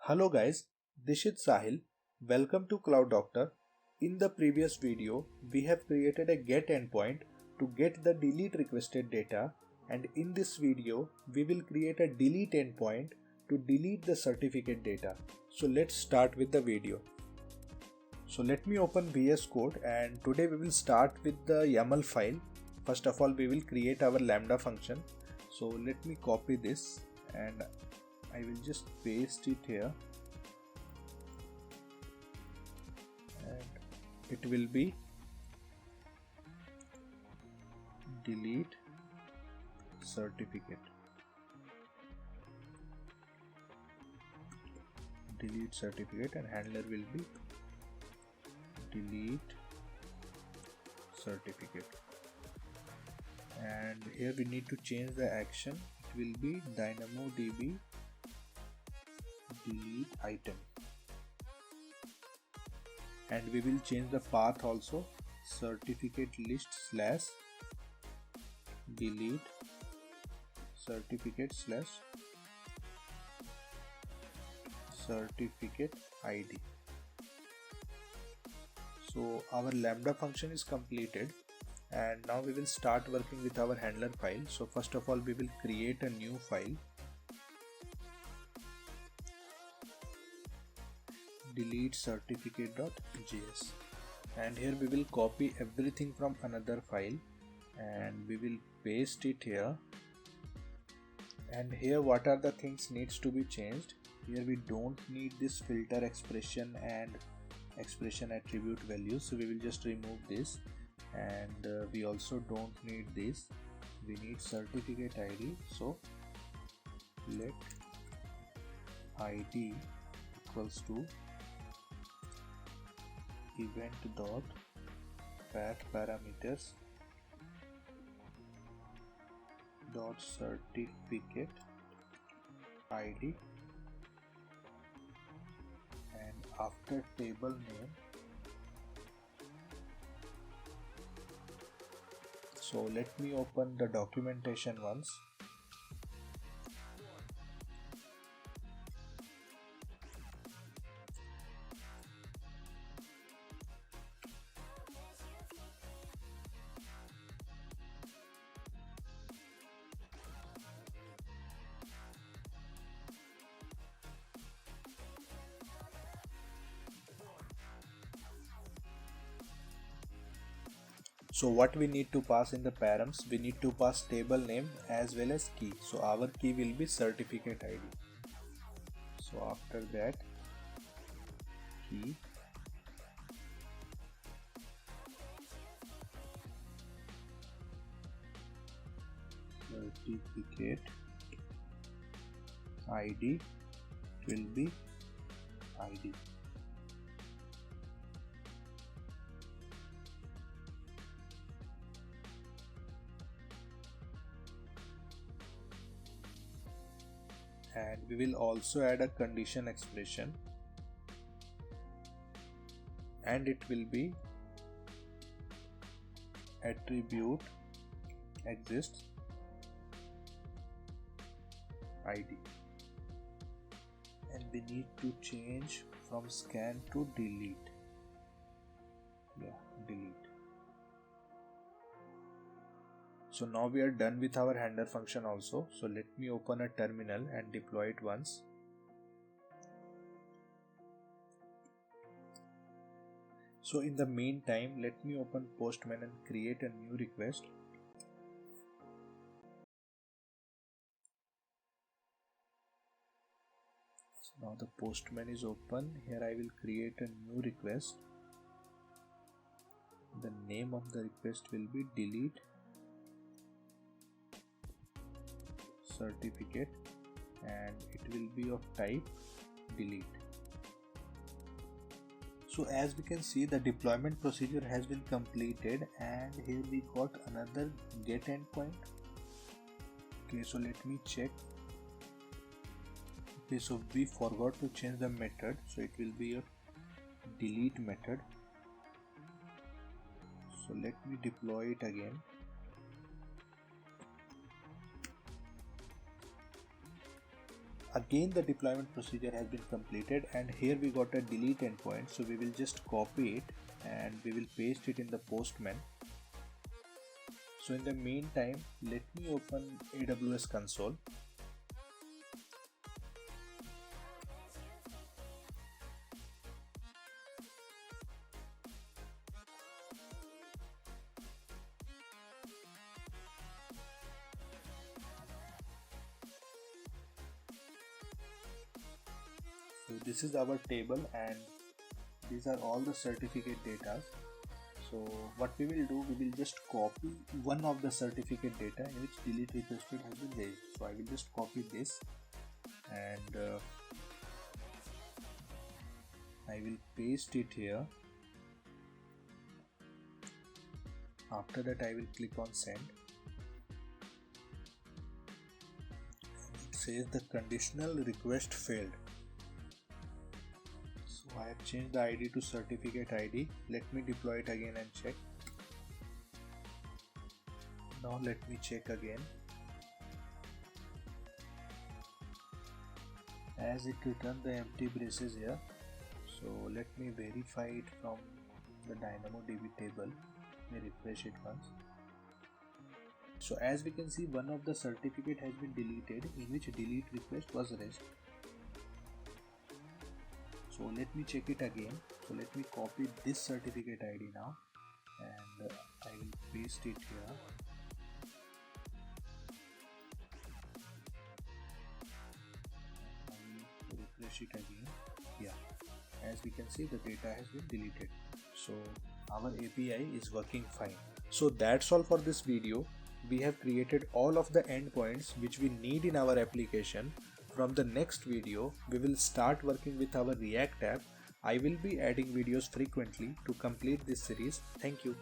Hello guys, this is Sahil. Welcome to Cloud Doctor. In the previous video, we have created a get endpoint to get the delete requested data, and in this video, we will create a delete endpoint to delete the certificate data. So let's start with the video. So let me open VS Code, and today we will start with the YAML file. First of all, we will create our Lambda function. So let me copy this and I will just paste it here, and it will be delete certificate. Delete certificate, and handler will be delete certificate. And here we need to change the action. It will be DynamoDB delete item, and we will change the path also, certificate list slash delete certificate slash certificate ID. So our Lambda function is completed, and now we will start working with our handler file. So first of all, we will create a new file, delete certificate.js, and here we will copy everything from another file and we will paste it here. And here what are the things needs to be changed? Here we don't need this filter expression and expression attribute values, so we will just remove this. And we also don't need this. We need certificate ID, so let ID equals to event dot path parameters dot certificate ID, and after table name, so let me open the documentation once. So what we need to pass in the params, we need to pass table name as well as key. So our key will be certificate ID. So after that, key, certificate ID will be ID. And we will also add a condition expression, and it will be attribute exists ID, and we need to change from scan to delete. Delete. So now we are done with our handler function also. So let me open a terminal and deploy it once. So in the meantime, let me open Postman and create a new request. So now the Postman is open. Here I will create a new request. The name of the request will be delete certificate, and it will be of type delete. So as we can see, the deployment procedure has been completed, and here we got another get endpoint. Okay, so let me check. Okay, so we forgot to change the method, so it will be a delete method. So let me deploy it again. Again the deployment procedure has been completed, and here we got a delete endpoint, so we will just copy it and we will paste it in the Postman. So in the meantime, let me open AWS console. So this is our table and these are all the certificate data. So what we will do, we will just copy one of the certificate data in which delete requested has been raised. So I will just copy this and I will paste it here. After that I will click on send. It says the conditional request failed. I have changed the ID to certificate ID. Let me deploy it again and check. Now let me check again. As it returned the empty braces here. So let me verify it from the DynamoDB table. Let me refresh it once. So as we can see, one of the certificate has been deleted in which delete request was raised. So let me check it again. So let me copy this certificate ID now and I will paste it here. I will refresh it again. Yeah, as we can see, the data has been deleted. So our API is working fine. So that's all for this video. We have created all of the endpoints which we need in our application. From the next video, we will start working with our React app. I will be adding videos frequently to complete this series. Thank you.